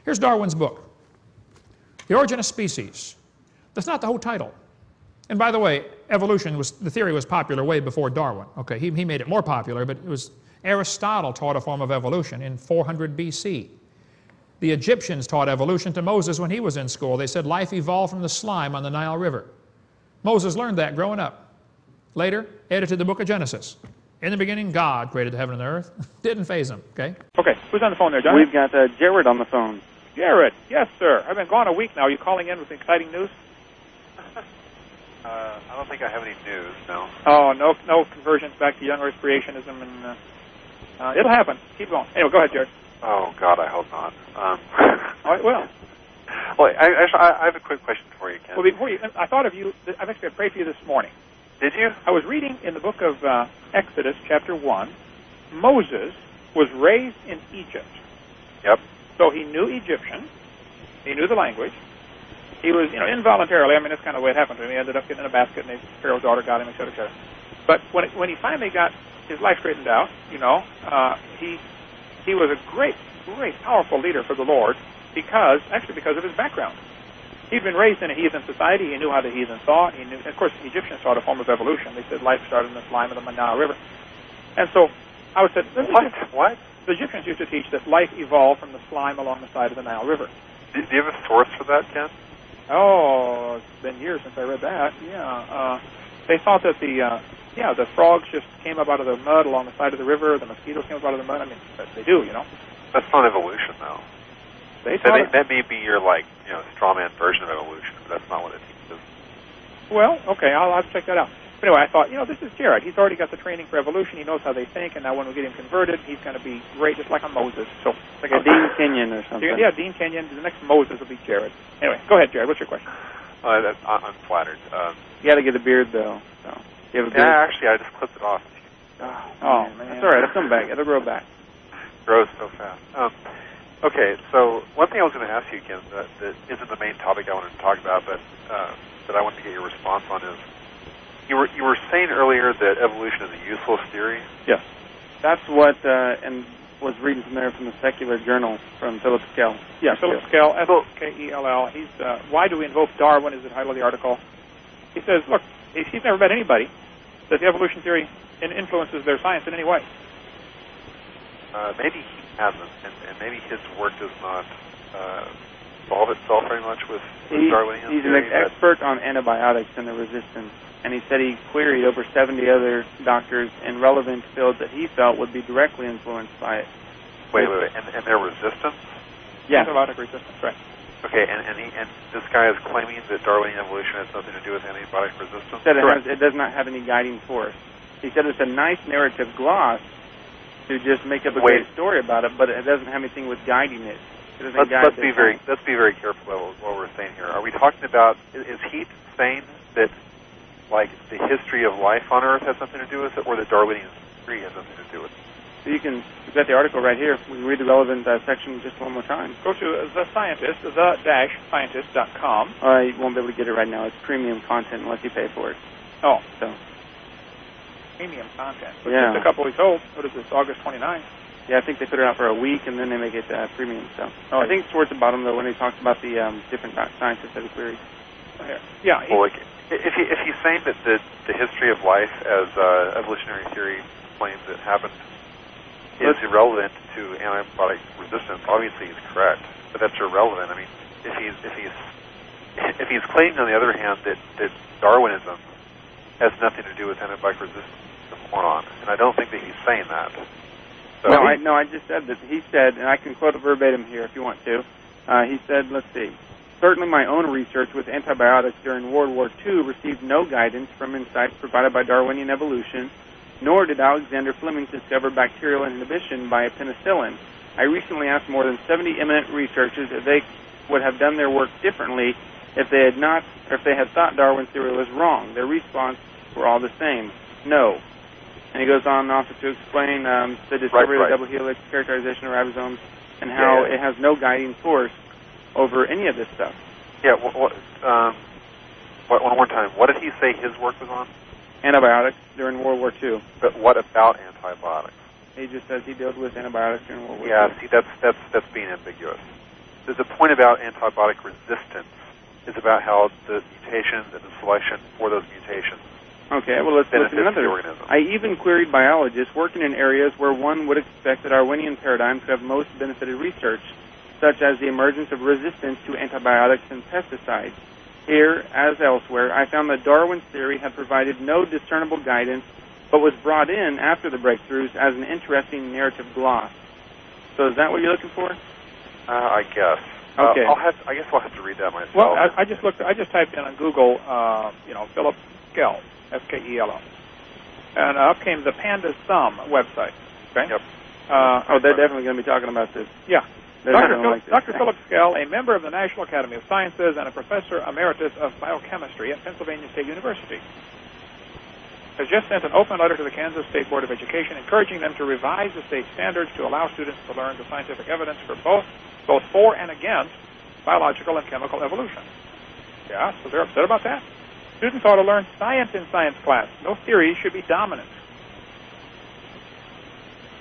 Here's Darwin's book, The Origin of Species. That's not the whole title. And by the way, evolution was, the theory was popular way before Darwin. Okay, he made it more popular, but it was Aristotle taught a form of evolution in 400 BC. The Egyptians taught evolution to Moses when he was in school. They said life evolved from the slime on the Nile River. Moses learned that growing up. Later, edited the book of Genesis. In the beginning, God created the heaven and the earth. Didn't faze him, okay? Okay, who's on the phone there, John? We've got Jared on the phone. Jared, yes, sir. I've been gone a week now. Are you calling in with exciting news? I don't think I have any news, no. Oh, no conversions back to young Earth creationism, and it'll happen. Keep going. Anyway, go ahead, Jared. Oh, God, I hope not. All right, well. Well, I have a quick question for you, Ken. Well, before you, I thought of you, I've actually prayed for you this morning. Did you? I was reading in the book of Exodus, chapter 1, Moses was raised in Egypt. Yep. So he knew Egyptian. He knew the language. He was, involuntarily, I mean, that's kind of the way it happened to him. He ended up getting in a basket, and Pharaoh's daughter got him, et cetera, et cetera. But when he finally got his life straightened out, he was a great, powerful leader for the Lord because of his background. He'd been raised in a heathen society. He knew how the heathen thought. He knew, of course, the Egyptians taught a form of evolution. They said life started in the slime of the Nile River. And so I would say, what? The Egyptians used to teach that life evolved from the slime along the side of the Nile River. Do you have a source for that, Ken? Oh, it's been years since I read that. Yeah. They thought that the frogs just came up out of the mud along the side of the river. The mosquitoes came up out of the mud. I mean, they do, That's not evolution, though. That may be your, straw man version of evolution, but that's not what it teaches. Well, okay, I'll have to check that out. But anyway, I thought, this is Jared. He's already got the training for evolution. He knows how they think, and now when we get him converted, he's going to be great, just like a Moses. So, like a Dean Kenyon or something. Yeah, Dean Kenyon. The next Moses will be Jared. Anyway, go ahead, Jared. What's your question? I'm flattered. You got to get a beard, though. So, you have a beard? Yeah, actually, I just clipped it off. Oh man. That's all right. It'll come back. It'll grow back. Grows so fast. Okay, so one thing I was going to ask you again that isn't the main topic I wanted to talk about, but that I wanted to get your response on is you were saying earlier that evolution is a useless theory. Yes, that's what and was reading from there from the Secular Journal from Philip Skell. Yeah, Philip Skell, Skell. He's Why Do We Invoke Darwin is the title of the article. He says, look, he's never met anybody that the evolution theory influences their science in any way. Maybe he hasn't, and maybe his work does not involve itself very much with Darwinian He's theory. An expert on antibiotics and their resistance, and he said he queried over 70 other doctors in relevant fields that he felt would be directly influenced by it. Wait, and their resistance? Yeah. Antibiotic resistance, right. Okay, and this guy is claiming that Darwinian evolution has nothing to do with antibiotic resistance? He said it does not have any guiding force. He said it's a nice narrative gloss to just make up a great story about it, but it doesn't have anything with guiding it. Let's be very careful about what we're saying here. Are we talking about, is he saying that, the history of life on Earth has something to do with it, or the Darwinian theory has something to do with it? So you've got the article right here. We can read the relevant section just one more time. Go to the-scientist.com. You won't be able to get it right now. It's premium content unless you pay for it. Oh. So. Premium content. Yeah. Just a couple weeks old. What is this, August 29th? Yeah, I think they put it out for a week, and then they make it premium. So I think it's towards the bottom, though, when he talks about the different scientists that he queried. Yeah. Well, if he's saying that the history of life, as evolutionary theory claims it happened, is irrelevant to antibiotic resistance, obviously he's correct, but that's irrelevant. I mean, if he's claiming, on the other hand, that Darwinism has nothing to do with antibiotic resistance, he's a moron, and I don't think that he's saying that. So I just said that. He said, and I can quote it verbatim here if you want to. He said, let's see, certainly my own research with antibiotics during World War II received no guidance from insights provided by Darwinian evolution, nor did Alexander Fleming discover bacterial inhibition by penicillin. I recently asked more than 70 eminent researchers if they would have done their work differently if they had thought Darwin's theory was wrong. Their response were all the same, no. And he goes on also to explain the discovery of the double helix, characterization of ribosomes, and how it has no guiding force over any of this stuff. Yeah, one more time. What did he say his work was on? Antibiotics during World War II. But what about antibiotics? He just says he dealt with antibiotics during World War II. Yeah, see, that's being ambiguous. the point about antibiotic resistance is about how the mutations and the selection for those mutations Okay, well, let's look at benefits the another. organism. I even queried biologists working in areas where one would expect the Darwinian paradigm to have most benefited research, such as the emergence of resistance to antibiotics and pesticides. Here, as elsewhere, I found that Darwin's theory had provided no discernible guidance, but was brought in after the breakthroughs as an interesting narrative gloss. So is that what you're looking for? I guess. Okay. I guess I'll have to read that myself. Well, I just typed in on Google, Philip Skell, S-K-E-L-O, and up came the Panda's Thumb website. Okay. Yep. They're definitely going to be talking about this. Yeah. They're definitely like this. Dr. Philip Skell, a member of the National Academy of Sciences and a professor emeritus of biochemistry at Pennsylvania State University, has just sent an open letter to the Kansas State Board of Education encouraging them to revise the state standards to allow students to learn the scientific evidence for both for and against biological and chemical evolution. Yeah, so they're upset about that. Students ought to learn science in science class. No theories should be dominant.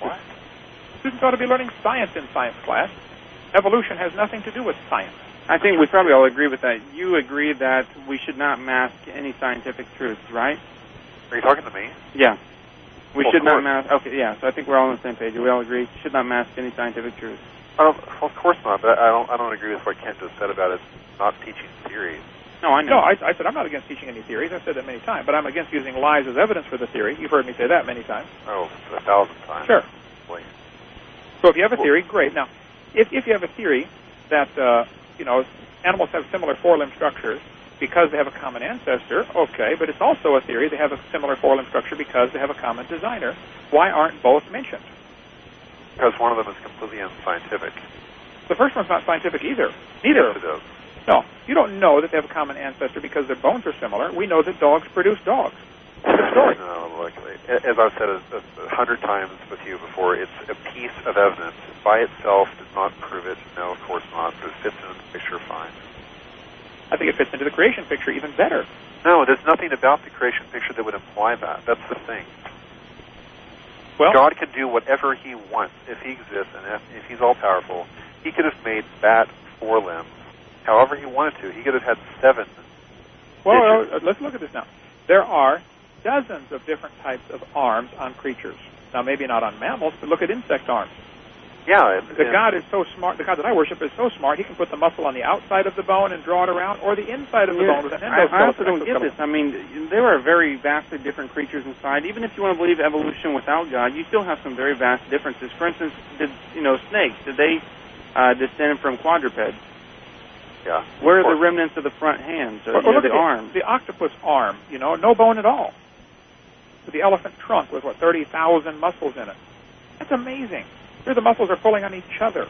What? Students ought to be learning science in science class. Evolution has nothing to do with science. I think we probably all agree with that. You agree that we should not mask any scientific truths, right? Are you talking to me? Yeah. We Well, should of not course. mask. Okay, yeah. So I think we're all on the same page. We all agree should not mask any scientific truths. Of course not. But I don't agree with what Kent just said about it not teaching theories. No, I know. No, I said I'm not against teaching any theories. I've said that many times. But I'm against using lies as evidence for the theory. You've heard me say that many times. Oh, 1,000 times. Sure. Boy. So if you have a theory, great. Now, if you have a theory that, animals have similar four-limb structures because they have a common ancestor, okay, but it's also a theory they have a similar four-limb structure because they have a common designer, why aren't both mentioned? Because one of them is completely unscientific. The first one's not scientific either. Neither. Yes, it is. No, you don't know that they have a common ancestor because their bones are similar. We know that dogs produce dogs. End of story. No, look, as I've said 100 times with you before, it's a piece of evidence. By itself does not prove it. No, of course not. But it fits into the picture fine. I think it fits into the creation picture even better. No, there's nothing about the creation picture that would imply that. That's the thing. Well, God can do whatever He wants if He exists, and if He's all-powerful. He could have made bat 4 limbs however He wanted to. He could have had 7. well, let's look at this now. There are dozens of different types of arms on creatures. Now, maybe not on mammals, but look at insect arms. Yeah. The God is so smart. The God that I worship is so smart. He can put the muscle on the outside of the bone and draw it around, or the inside of the bone with an endoskeleton. I also don't get this. I mean, there are very vastly different creatures inside. Even if you want to believe evolution without God, you still have some very vast differences. For instance, snakes, did they descend from quadrupeds? Yeah. Where are the remnants of the front hands or look the at arms? the octopus arm, no bone at all. The elephant trunk with, 30,000 muscles in it. That's amazing. Here the muscles are pulling on each other.